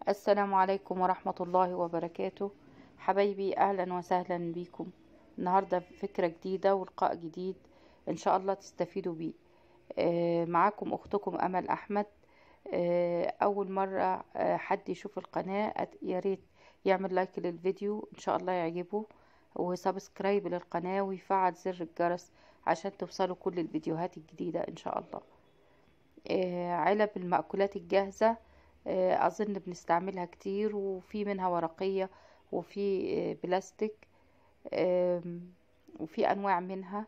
السلام عليكم ورحمة الله وبركاته. حبايبي أهلا وسهلا بكم. النهاردة فكرة جديدة ولقاء جديد إن شاء الله تستفيدوا بيه. معاكم أختكم أمل أحمد. أول مرة حد يشوف القناة يا ريت يعمل لايك للفيديو إن شاء الله يعجبه، وسبسكرايب للقناة ويفعل زر الجرس عشان توصلوا كل الفيديوهات الجديدة إن شاء الله. علب المأكولات الجاهزة، أظن بنستعملها كتير، وفي منها ورقية وفي بلاستيك، وفي أنواع منها.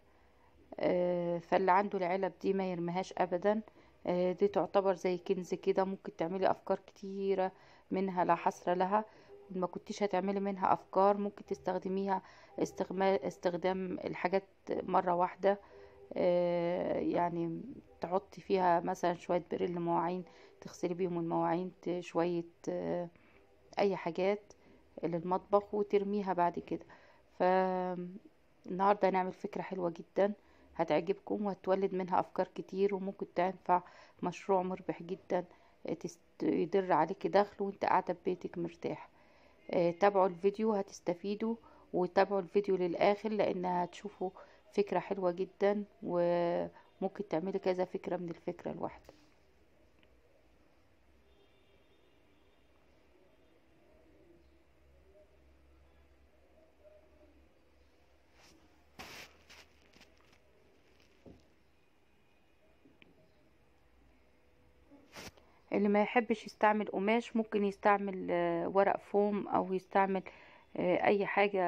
فاللي عنده العلب دي ما يرميهاش أبدا. دي تعتبر زي كنز كده، ممكن تعملي أفكار كتيرة منها لا حصر لها. ما كنتيش هتعملي منها أفكار ممكن تستخدميها استخدام الحاجات مرة واحدة. يعني تحطي فيها مثلا شوية بريل مواعين، تغسلي بيهم المواعين، شوية أي حاجات للمطبخ وترميها بعد كده. فالنهاردة هنعمل فكرة حلوة جدا هتعجبكم وهتولد منها أفكار كتير، وممكن تنفع مشروع مربح جدا. يدر عليك دخل وانت قاعدة ببيتك مرتاح. تابعوا الفيديو هتستفيدوا، وتابعوا الفيديو للآخر لأن هتشوفوا فكرة حلوة جدا، وممكن تعملي كذا فكرة من الفكرة الواحدة. اللي ما يحبش يستعمل قماش ممكن يستعمل ورق فوم أو يستعمل أي حاجة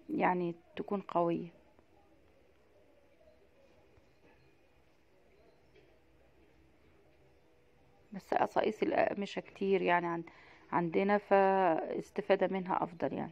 يعني تكون قوية. بس قصاقيس الأقمشة كتير يعني عندنا، فاستفادة منها أفضل يعني.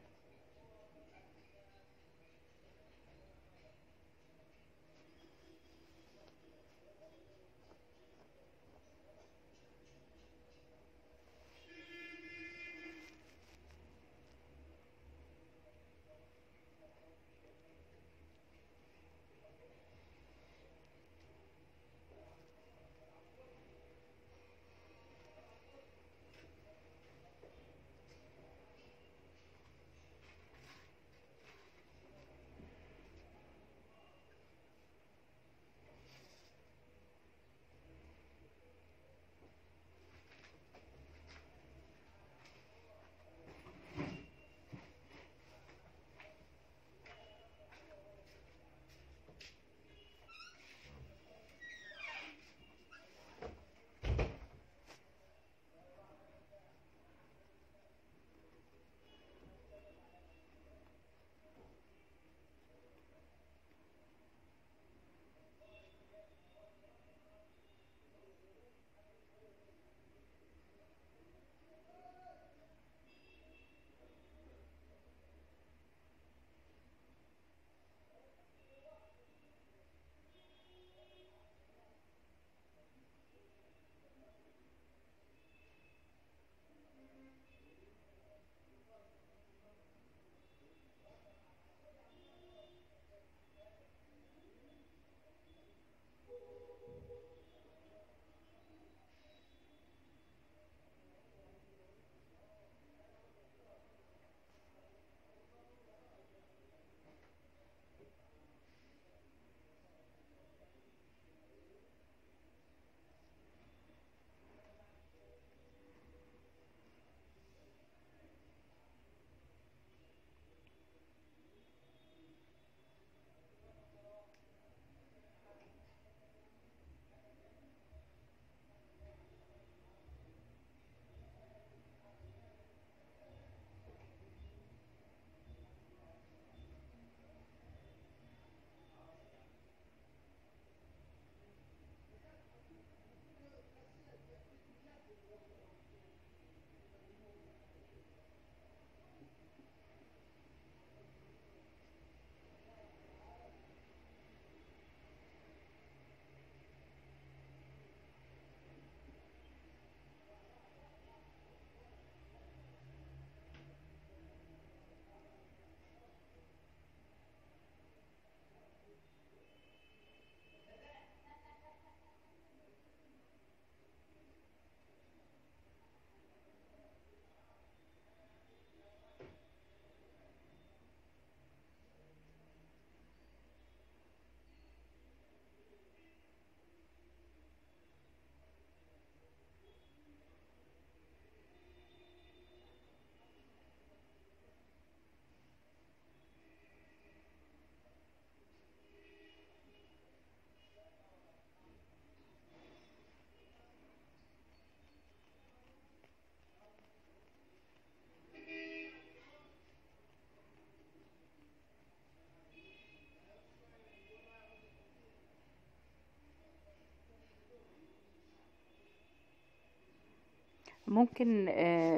ممكن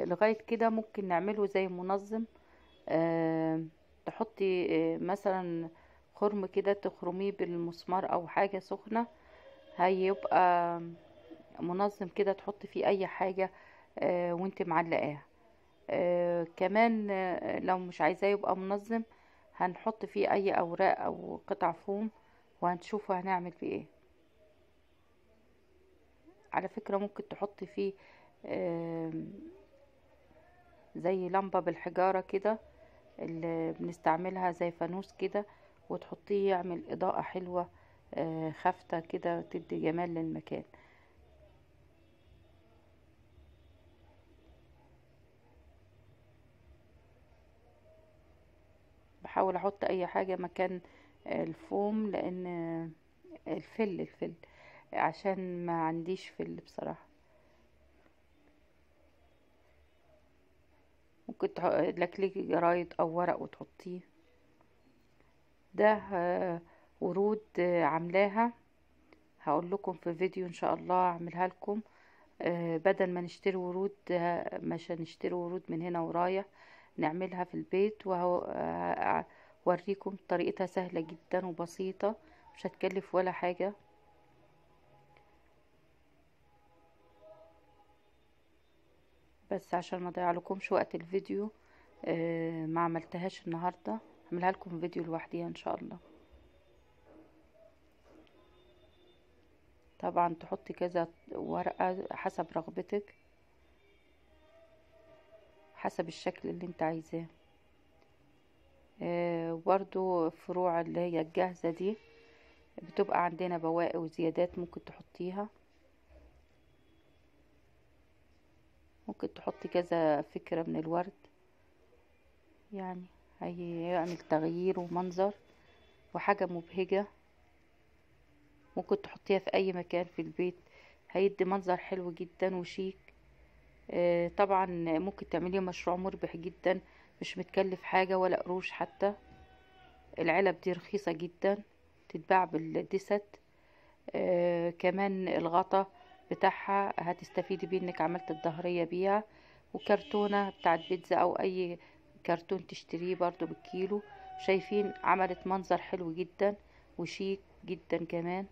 لغاية كده ممكن نعمله زي منظم. تحطي مثلا خرم كده، تخرميه بالمسمار او حاجة سخنة، هيبقى منظم كده، تحطي فيه اي حاجة وانت معلقاها. كمان لو مش عايزاه يبقى منظم، هنحط فيه اي اوراق او قطع فوم، وهنشوف هنعمل فيه ايه. على فكرة ممكن تحطي فيه آم، زي لمبة بالحجارة كده، اللي بنستعملها زي فانوس كده، وتحطيه يعمل إضاءة حلوة خافتة كده، تدي جمال للمكان. بحاول احط اي حاجة مكان الفوم، لان الفل عشان ما عنديش فل بصراحة. ممكن تلكلكي جرايد او ورق وتحطيه. ده ورود عاملاها، هقول لكم في فيديو ان شاء الله اعملها لكم. بدل ما نشتري ورود، مش هنشتري ورود من هنا ورايح، نعملها في البيت. وهوريكم طريقتها سهلة جدا وبسيطة، مش هتكلف ولا حاجة. بس عشان ما اضيع لكمش وقت الفيديو، ما عملتهاش النهاردة، اعملها لكم فيديو لوحديها ان شاء الله. طبعا تحطي كذا ورقة حسب رغبتك، حسب الشكل اللي انت عايزاه. وبرضو فروع اللي هي الجاهزة دي بتبقى عندنا بواقي وزيادات، ممكن تحطيها. ممكن تحطي كذا فكرة من الورد، يعني هيعمل تغيير ومنظر وحاجة مبهجة. ممكن تحطيها في اي مكان في البيت، هيدي منظر حلو جدا وشيك. طبعا ممكن تعمليه مشروع مربح جدا، مش متكلف حاجة ولا قروش حتى. العلب دي رخيصة جدا، تتباع بالدست. كمان الغطا بتاعها هتستفيدي بيه، انك عملت الظهرية بيها. وكرتونة بتاعت بيتزا او اي كرتون تشتريه برضو بالكيلو. شايفين عملت منظر حلو جدا وشيك جدا كمان.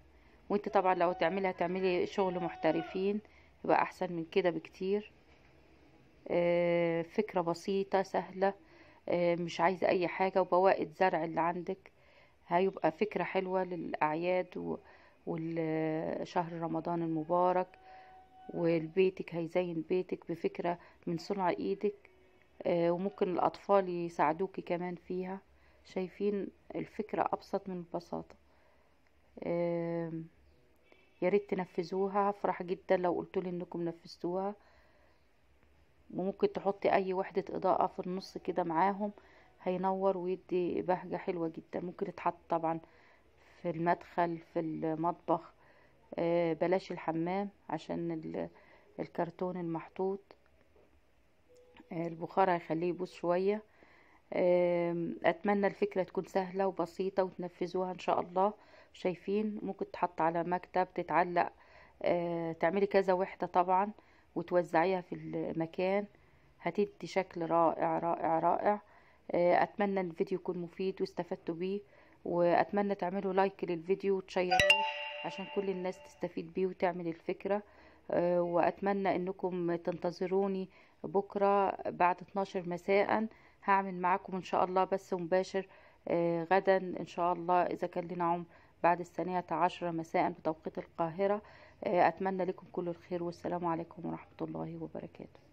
وانت طبعا لو تعملي شغل محترفين، يبقى احسن من كده بكتير. فكرة بسيطة سهلة، مش عايزة اي حاجة، وبواقي زرع اللي عندك. هيبقى فكرة حلوة للأعياد والشهر رمضان المبارك، والبيتك هيزين بيتك بفكرة من صنع ايدك. وممكن الأطفال يساعدوكي كمان فيها. شايفين الفكرة أبسط من البساطة. يا ريت تنفذوها، هفرح جدا لو قلتولي انكم نفذتوها. وممكن تحطي اي وحدة اضاءة في النص كده معاهم، هينور ويدي بهجة حلوة جدا. ممكن يتحط طبعا في المدخل، في المطبخ. بلاش الحمام عشان الكرتون المحطوط، البخار هيخليه يبوظ شوية. اتمنى الفكرة تكون سهلة وبسيطة وتنفذوها ان شاء الله. شايفين ممكن تحط على مكتب، تتعلق. تعملي كذا وحدة طبعا، وتوزعيها في المكان، هتدي شكل رائع رائع رائع. اتمنى ان الفيديو يكون مفيد واستفدتوا بيه، واتمنى تعملوا لايك للفيديو وتشيروه عشان كل الناس تستفيد بيه وتعمل الفكرة. واتمنى انكم تنتظروني بكرة بعد 12 مساء. هعمل معاكم ان شاء الله بث مباشر غدا ان شاء الله، اذا كان لنا عمر، بعد 12 مساء بتوقيت القاهرة. اتمنى لكم كل الخير، والسلام عليكم ورحمة الله وبركاته.